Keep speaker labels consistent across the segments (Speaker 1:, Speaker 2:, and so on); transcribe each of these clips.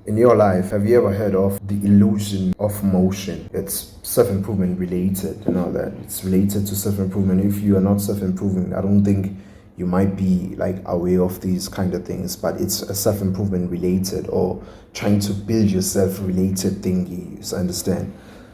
Speaker 1: In your life, have you ever heard of the illusion of motion? It's self-improvement related, that it's related to self-improvement. If you are not self-improving, I don't think you might be like aware of these kind of things, but it's a self-improvement related or trying to build yourself related thingy, you understand?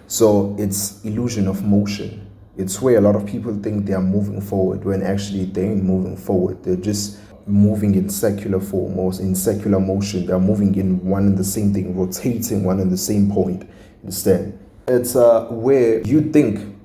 Speaker 1: So it's illusion of motion. It's where a lot of people think they are moving forward when actually they ain't moving forward. They're just moving in secular form or in secular motion. They're moving in one and the same thing, rotating one and the same point instead. It's where you think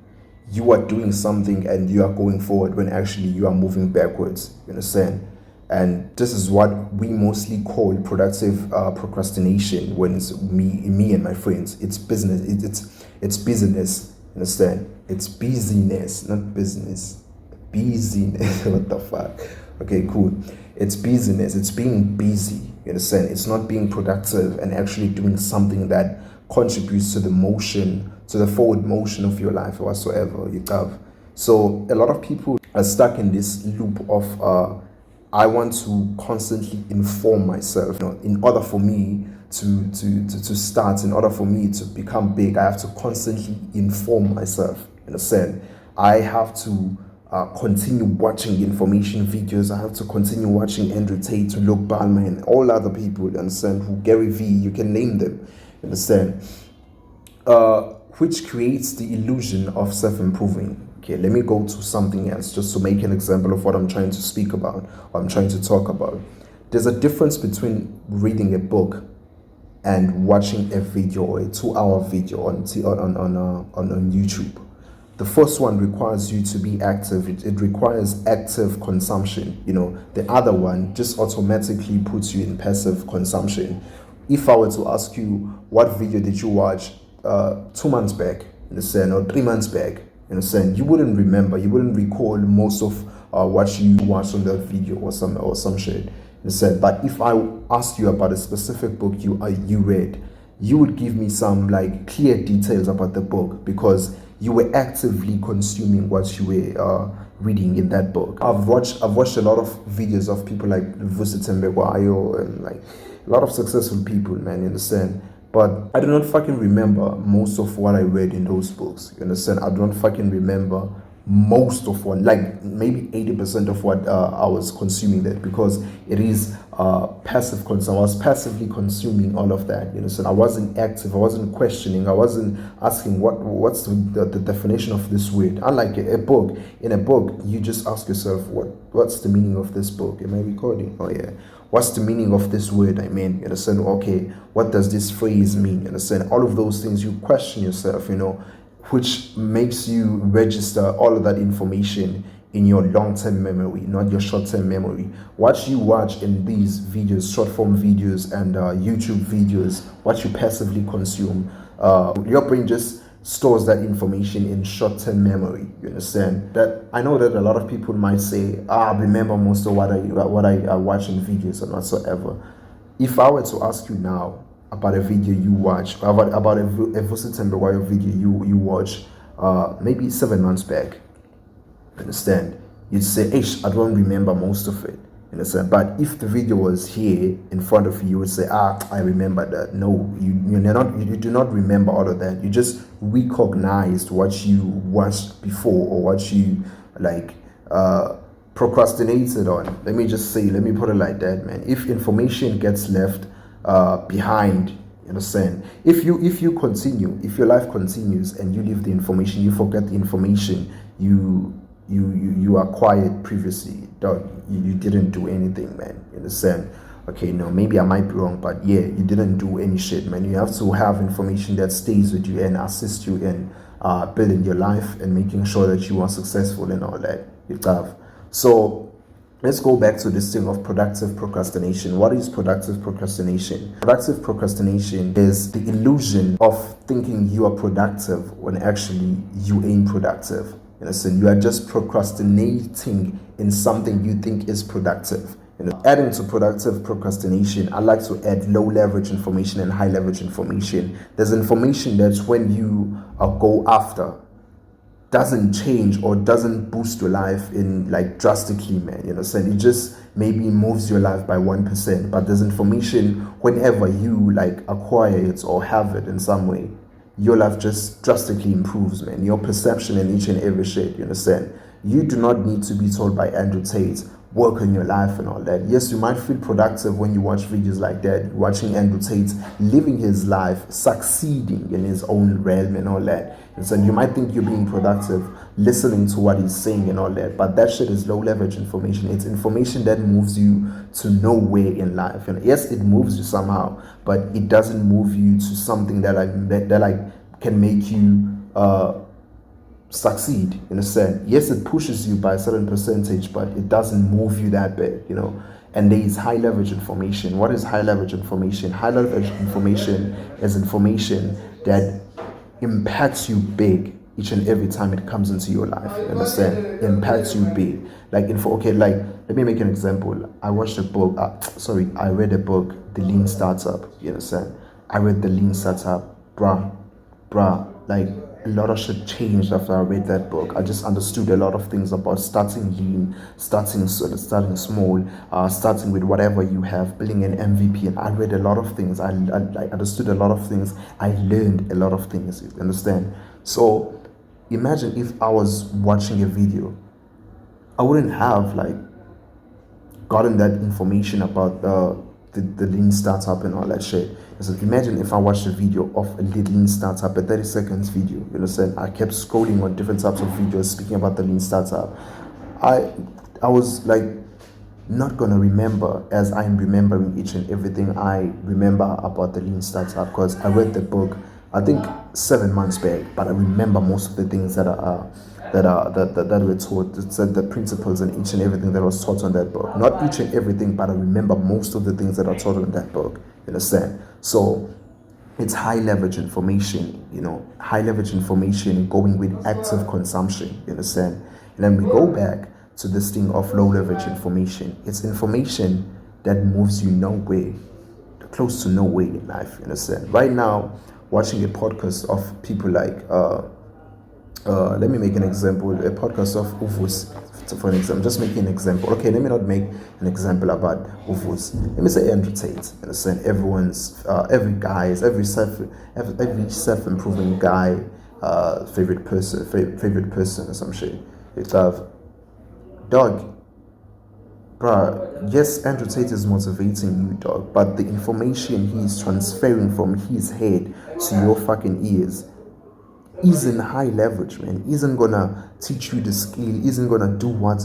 Speaker 1: you are doing something and you are going forward when actually you are moving backwards. You understand? And this is what we mostly call productive procrastination. When it's me and my friends, it's business. It's business. Understand? It's busyness, not business. Busyness. What the fuck? Okay, cool. It's busyness. It's being busy. You understand? It's not being productive and actually doing something that contributes to the motion, to the forward motion of your life or whatsoever you have. So a lot of people are stuck in this loop of I want to constantly inform myself. In order for me to start, in order for me to become big, I have to constantly inform myself. In a sense, I have to continue watching information videos. I have to continue watching Andrew Tate, Luke Balmer, and all other people. You understand? Who Gary V. You can name them. You understand? Which creates the illusion of self-improving. Okay, let me go to something else just to make an example of what I'm trying to speak about, or I'm trying to talk about. There's a difference between reading a book and watching a video, or a 2-hour video on YouTube. The first one requires you to be active. It requires active consumption. The other one just automatically puts you in passive consumption. If I were to ask you, what video did you watch 2 months back, or 3 months back, you wouldn't remember. You wouldn't recall most of what you watched on that video or some shit. But if I asked you about a specific book you read, you would give me some like clear details about the book because you were actively consuming what you were reading in that book. I've watched a lot of videos of people like Vusitembewayo and like a lot of successful people, man. You understand? But I do not fucking remember most of what I read in those books. You understand? I don't fucking remember most of what, like maybe 80% of what I was consuming that, because it is passive consumption. I was passively consuming all of that. You understand? I wasn't active. I wasn't questioning. I wasn't asking what's the definition of this word. Unlike a book. In a book, you just ask yourself, what's the meaning of this book? Am I recording? Oh yeah. What's the meaning of this word? You understand? Okay, what does this phrase mean? You understand? All of those things, you question yourself, which makes you register all of that information in your long-term memory, not your short-term memory. What you watch in these videos, short-form videos and YouTube videos, what you passively consume, your brain just stores that information in short-term memory. You understand? That I know that a lot of people might say, I remember most of what I watch in videos and whatsoever. If I were to ask you now about a video you watch, about a Vusitembewayo video you watch maybe 7 months back, understand? You'd say, I don't remember most of it. Understand? But if the video was here in front of you, you would say, I remember that. No, you do not remember all of that. You just recognized what you watched before or what you procrastinated on. Let me put it like that, man. If information gets left behind, you understand? If you continue, if your life continues and you leave the information, you forget the information you acquired previously, dog, you didn't do anything, man. You understand? Okay, no, maybe I might be wrong, but yeah, you didn't do any shit, man. You have to have information that stays with you and assists you in building your life and making sure that you are successful and all that you have. So let's go back to this thing of productive procrastination. What is productive procrastination? Productive procrastination is the illusion of thinking you are productive when actually you ain't productive. You are just procrastinating in something you think is productive. Adding to productive procrastination, I like to add low leverage information and high leverage information. There's information that's when you go after doesn't change or doesn't boost your life in like drastically, man. You know, so it just maybe moves your life by 1%. But there's information whenever you like acquire it or have it in some way, your life just drastically improves, man. Your perception in each and every shade, you understand? You do not need to be told by Andrew Tate, work on your life and all that. Yes, you might feel productive when you watch videos like that, watching Andrew Tate living his life, succeeding in his own realm and all that. And so you might think you're being productive listening to what he's saying and all that, but that shit is low leverage information. It's information that moves you to nowhere in life. And yes, it moves you somehow, but it doesn't move you to something that can make you succeed in a sense. Yes, it pushes you by a certain percentage, but it doesn't move you that big, you know. And there is high leverage information. What is high leverage information? High leverage information is information that impacts you big each and every time it comes into your life. You understand? Impacts you big. Like let me make an example. I read a book, The Lean Startup. You understand? I read The Lean Startup, bruh, like a lot of shit changed after I read that book. I just understood a lot of things about starting lean, starting small, starting with whatever you have, building an MVP. And I read a lot of things. I understood a lot of things. I learned a lot of things. You understand? So imagine if I was watching a video, I wouldn't have like gotten that information about the lean startup and all that shit. So imagine if I watched a video of a lean startup, a 30 seconds video. You understand? I kept scrolling on different types of videos speaking about the lean startup. I was like not gonna remember as I'm remembering each and everything I remember about the lean startup, because I read the book I think 7 months back, but I remember most of the things that were taught. It said the principles and each and everything that was taught on that book. Not each and everything, but I remember most of the things that are taught in that book. You understand? So it's high leverage information, you know, high leverage information going with active consumption. You understand? And then we go back to this thing of low leverage information. It's information that moves you nowhere, close to nowhere in life. You understand? Right now, watching a podcast of people like let me make an example, a podcast of Uvus, for an example. I'm just making an example. Okay, let me not make an example about Uvus. Let me say Andrew Tate. You understand? Everyone's every self-improving guy favorite person or some shit. It's dog. Bruh, yes, Andrew Tate is motivating you, dog, but the information he's transferring from his head to your fucking ears isn't high leverage, man. Isn't gonna teach you the skill, isn't gonna do what.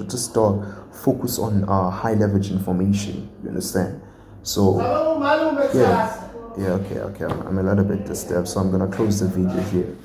Speaker 1: Just focus on high leverage information. You understand? So yeah, okay. I'm a little bit disturbed, so I'm gonna close the video here.